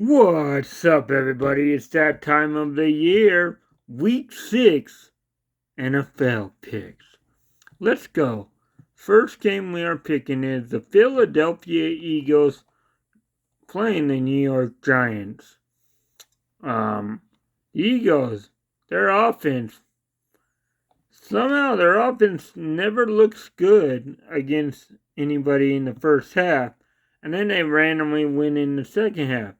What's up, everybody? It's that time of the year, Week 6 NFL picks. Let's go. First game we are picking is the Philadelphia Eagles playing the New York Giants. Eagles, their offense, somehow their offense never looks good against anybody in the first half, and then they randomly win in the second half.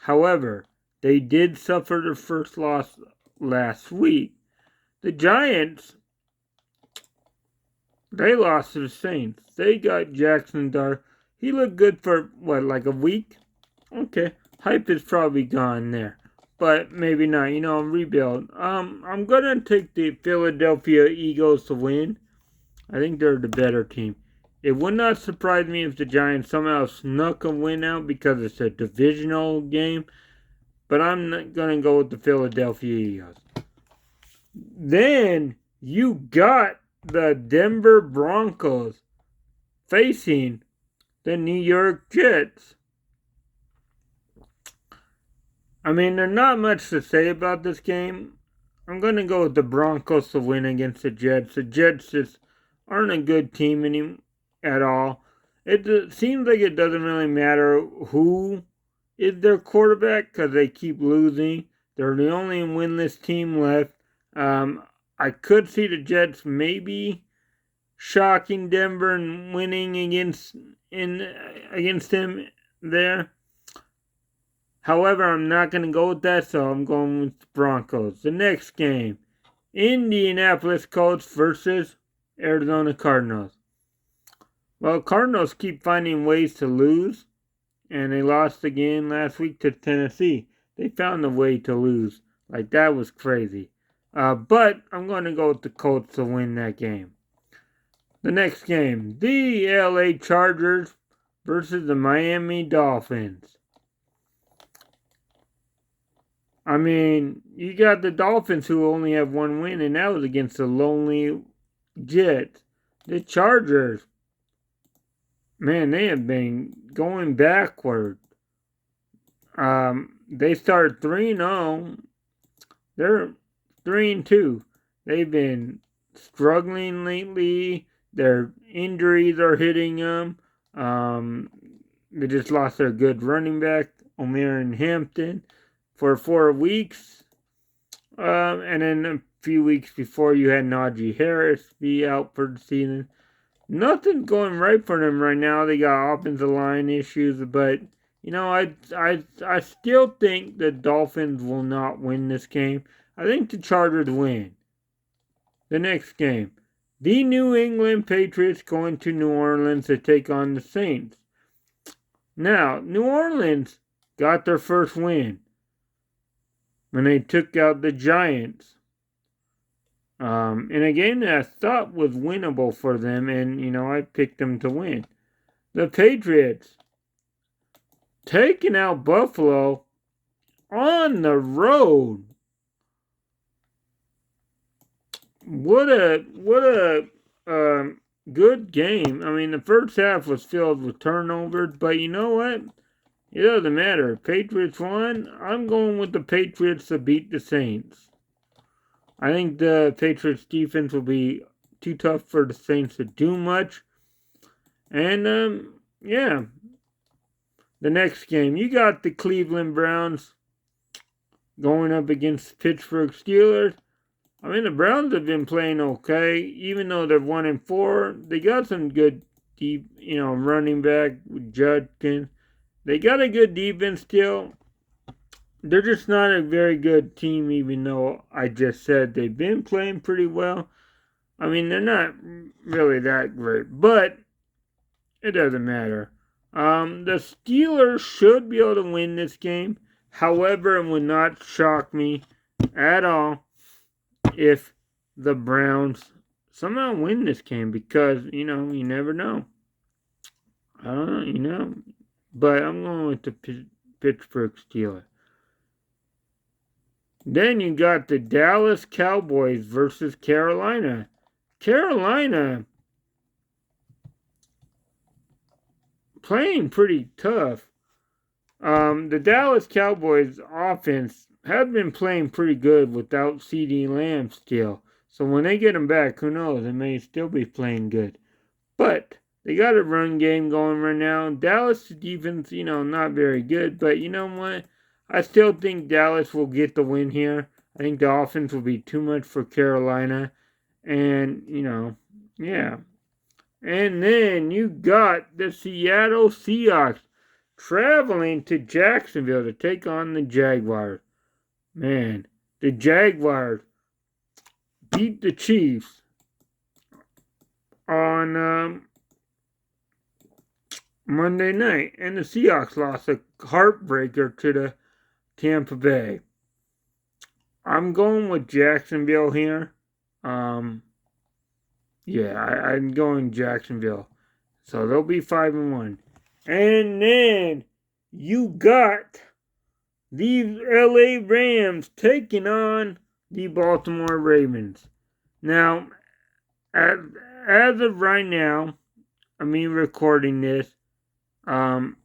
However, they did suffer their first loss last week. The Giants, they lost to the Saints. They got Jackson Dart. He looked good for, like a week? Okay. Hype is probably gone there. But maybe not. Rebuild. I'm going to take the Philadelphia Eagles to win. I think they're the better team. It would not surprise me if the Giants somehow snuck a win out because it's a divisional game. But I'm not going to go with the Philadelphia Eagles. Then you got the Denver Broncos facing the New York Jets. I mean, there's not much to say about this game. I'm going to go with the Broncos to win against the Jets. The Jets just aren't a good team at all. It seems like it doesn't really matter who is their quarterback because they keep losing. They're the only winless team left. I could see the Jets maybe shocking Denver and winning against them there. However, I'm not going to go with that, so I'm going with the Broncos. The next game, Indianapolis Colts versus Arizona Cardinals. Well, Cardinals keep finding ways to lose, and they lost again last week to Tennessee. They found a way to lose. Like, that was crazy. But I'm going to go with the Colts to win that game. The next game, the LA Chargers versus the Miami Dolphins. I mean, you got the Dolphins who only have one win, and that was against the lonely Jets. The Chargers, man, they have been going backward. They started 3-0. They're 3-2. They've been struggling lately. Their injuries are hitting them. They just lost their good running back, Omarion Hampton, for 4 weeks. And then a few weeks before, you had Najee Harris be out for the season. Nothing's going right for them right now. They got offensive line issues, but I still think the Dolphins will not win this game. I think the Chargers win. The next game, the New England Patriots going to New Orleans to take on the Saints. Now, New Orleans got their first win when they took out the Giants. In a game that I thought was winnable for them, and I picked them to win. The Patriots taking out Buffalo on the road. What a good game. I mean, the first half was filled with turnovers, but you know what? It doesn't matter. Patriots won. I'm going with the Patriots to beat the Saints. I think the Patriots defense will be too tough for the Saints to do much. And yeah. The next game, you got the Cleveland Browns going up against Pittsburgh Steelers. I mean, the Browns have been playing okay, even though they're 1-4. They got some good deep, running back with Judkins. They got a good defense still. They're just not a very good team, even though I just said they've been playing pretty well. I mean, they're not really that great, but it doesn't matter. The Steelers should be able to win this game. However, it would not shock me at all if the Browns somehow win this game because, you never know. I don't know, But I'm going with the Pittsburgh Steelers. Then you got the Dallas Cowboys versus Carolina. Carolina playing pretty tough. The Dallas Cowboys offense has been playing pretty good without CeeDee Lamb still. So when they get him back, who knows? They may still be playing good. But they got a run game going right now. Dallas defense, not very good. But you know what? I still think Dallas will get the win here. I think the offense will be too much for Carolina. And, yeah. And then you got the Seattle Seahawks traveling to Jacksonville to take on the Jaguars. Man, the Jaguars beat the Chiefs on Monday night, and the Seahawks lost a heartbreaker to the Tampa Bay. I'm going with Jacksonville here. I'm going Jacksonville. So they'll be 5-1. And then you got these LA Rams taking on the Baltimore Ravens. Now, as of right now, recording this, Lamar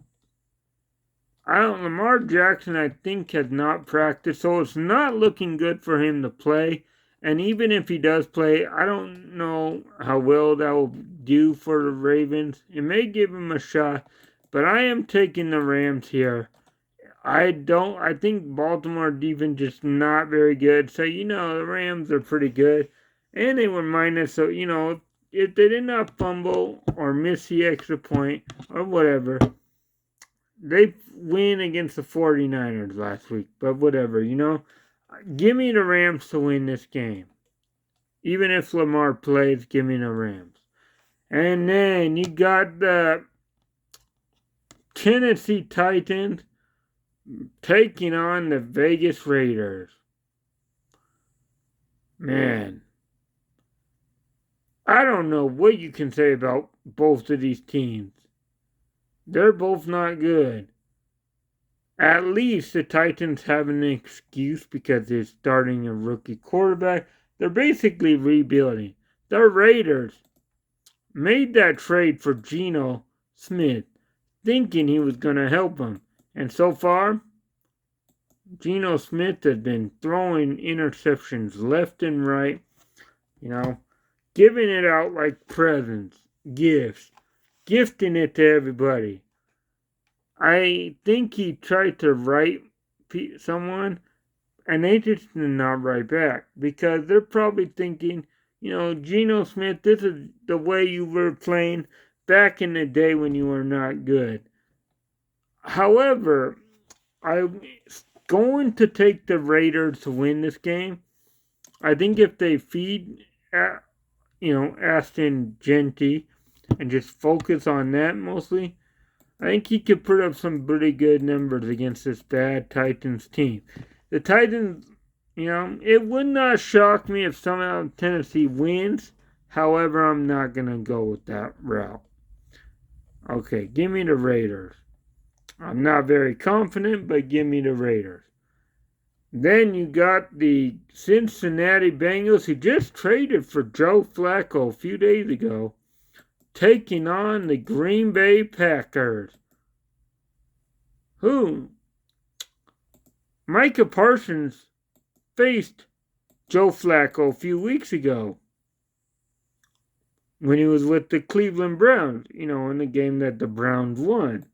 Jackson, I think, has not practiced, so it's not looking good for him to play. And even if he does play, I don't know how well that will do for the Ravens. It may give him a shot, but I am taking the Rams here. I think Baltimore defense is not very good. So, the Rams are pretty good. And they were minus, so, if they did not fumble or miss the extra point or whatever, they win against the 49ers last week. But whatever, give me the Rams to win this game. Even if Lamar plays, give me the Rams. And then you got the Tennessee Titans taking on the Vegas Raiders. Man, I don't know what you can say about both of these teams. They're both not good. At least the Titans have an excuse because they're starting a rookie quarterback. They're basically rebuilding. The Raiders made that trade for Geno Smith, thinking he was going to help them. And so far, Geno Smith has been throwing interceptions left and right, giving it out like presents, gifts, gifting it to everybody. I think he tried to write someone, and they just did not write back because they're probably thinking, Geno Smith, this is the way you were playing back in the day when you were not good. However, I'm going to take the Raiders to win this game. I think if they feed, Ashton Jeanty and just focus on that mostly, I think he could put up some pretty good numbers against this bad Titans team. The Titans, it would not shock me if somehow Tennessee wins. However, I'm not going to go with that route. Okay, give me the Raiders. I'm not very confident, but give me the Raiders. Then you got the Cincinnati Bengals, who just traded for Joe Flacco a few days ago, taking on the Green Bay Packers, who Micah Parsons faced Joe Flacco a few weeks ago when he was with the Cleveland Browns, in the game that the Browns won.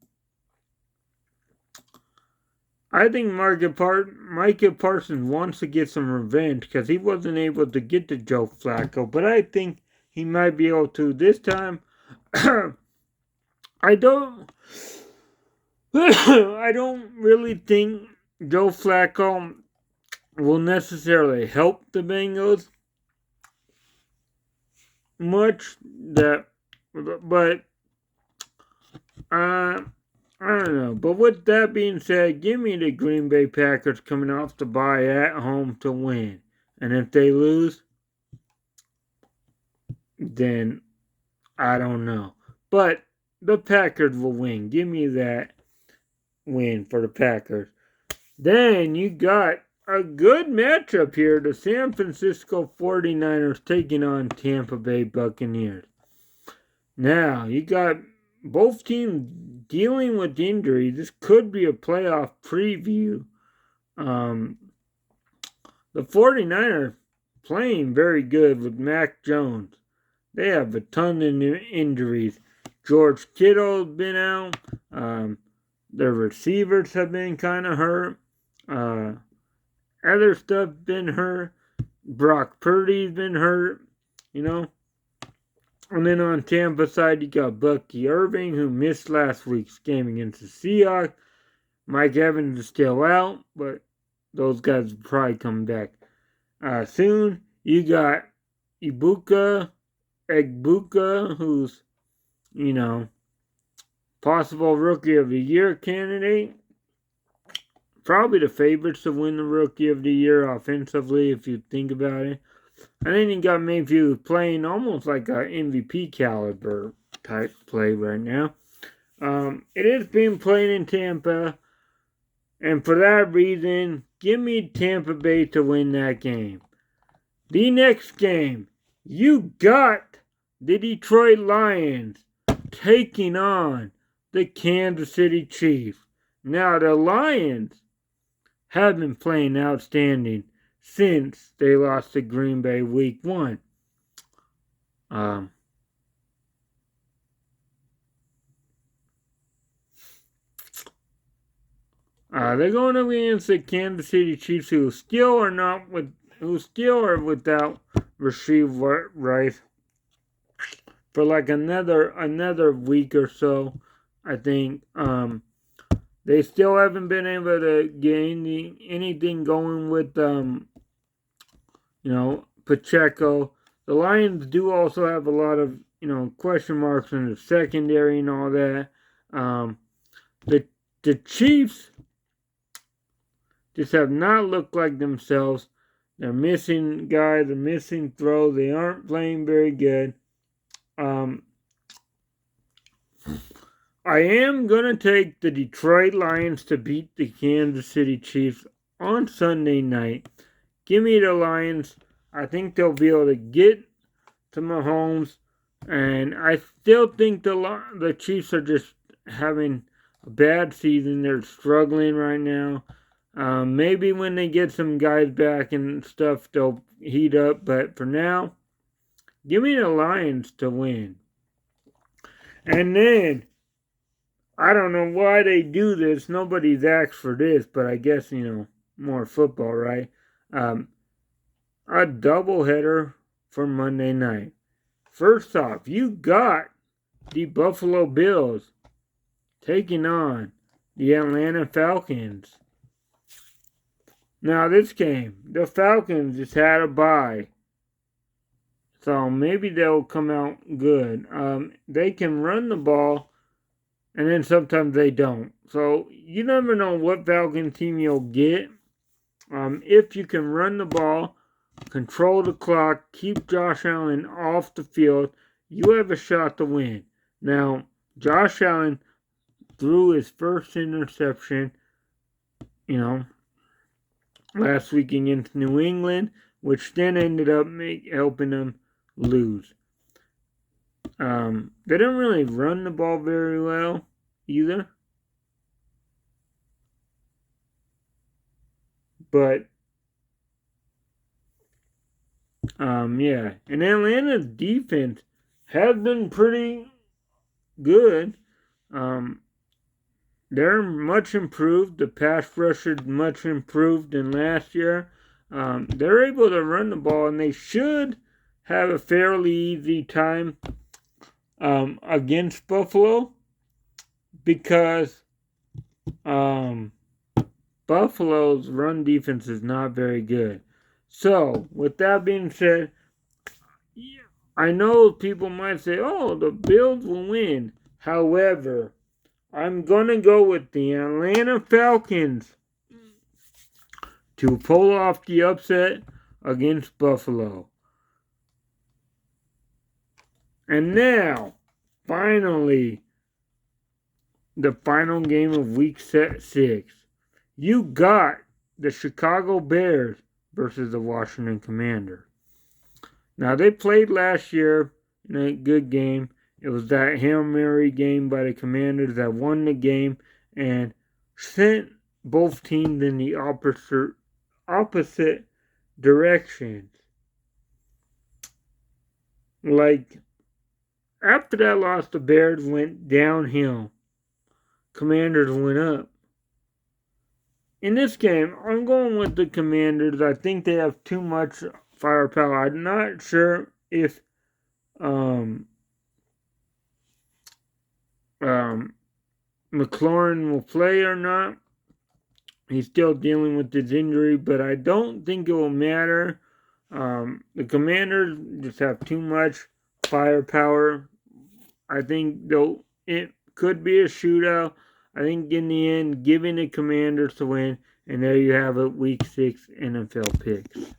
I think Micah Parsons wants to get some revenge because he wasn't able to get to Joe Flacco, but I think he might be able to this time. I don't really think Joe Flacco will necessarily help the Bengals much. But I don't know. But with that being said, give me the Green Bay Packers coming off the bye at home to win. And if they lose, then I don't know. But the Packers will win. Give me that win for the Packers. Then you got a good matchup here. The San Francisco 49ers taking on Tampa Bay Buccaneers. Now, you got both teams dealing with injury. This could be a playoff preview. The 49ers playing very good with Mac Jones. They have a ton of injuries. George Kittle's been out. Their receivers have been kind of hurt. Other stuff been hurt. Brock Purdy's been hurt. And then on Tampa side, you got Bucky Irving, who missed last week's game against the Seahawks. Mike Evans is still out, but those guys will probably come back soon. You got Egbuka, who's, possible Rookie of the Year candidate. Probably the favorites to win the Rookie of the Year offensively, if you think about it. And then you got Mayfield playing almost like a MVP caliber type play right now. It is being played in Tampa. And for that reason, give me Tampa Bay to win that game. The next game, you got the Detroit Lions taking on the Kansas City Chiefs. Now, the Lions have been playing outstanding since they lost to Green Bay week 1. They're going up against the Kansas City Chiefs, who still are without Rasheed Rice for like another week or so. I think they still haven't been able to get anything going with Pacheco. The Lions do also have a lot of question marks in the secondary and all that. The Chiefs just have not looked like themselves. They're missing guys, they're missing throws, they aren't playing very good. I am going to take the Detroit Lions to beat the Kansas City Chiefs on Sunday night. Give me the Lions. I think they'll be able to get to Mahomes. And I still think the Chiefs are just having a bad season. They're struggling right now. Maybe when they get some guys back and stuff, they'll heat up. But for now, give me the Lions to win. And then, I don't know why they do this. Nobody's asked for this, but I guess, more football, right? A doubleheader for Monday night. First off, you got the Buffalo Bills taking on the Atlanta Falcons. Now, this game, the Falcons just had a bye. So maybe they'll come out good. They can run the ball, and then sometimes they don't. So you never know what Falcon team you'll get. If you can run the ball, control the clock, keep Josh Allen off the field, you have a shot to win. Now, Josh Allen threw his first interception, last week against New England, which then ended up helping them lose. They didn't really run the ball very well either. But, yeah. And Atlanta's defense has been pretty good. They're much improved. The pass rush is much improved than last year. They're able to run the ball, and they should have a fairly easy time against Buffalo, because Buffalo's run defense is not very good. So, with that being said, I know people might say, oh, the Bills will win. However, I'm going to go with the Atlanta Falcons to pull off the upset against Buffalo. And now, finally, the final game of Week 6. You got the Chicago Bears versus the Washington Commanders. Now, they played last year in a good game. It was that Hail Mary game by the Commanders that won the game and sent both teams in the opposite directions. Like, after that loss, the Bears went downhill. Commanders went up. In this game, I'm going with the Commanders. I think they have too much firepower. I'm not sure if McLaurin will play or not. He's still dealing with his injury, but I don't think it will matter. The Commanders just have too much firepower. I think though it could be a shootout. I think in the end, giving the Commanders to win, and there you have it, Week 6 NFL picks.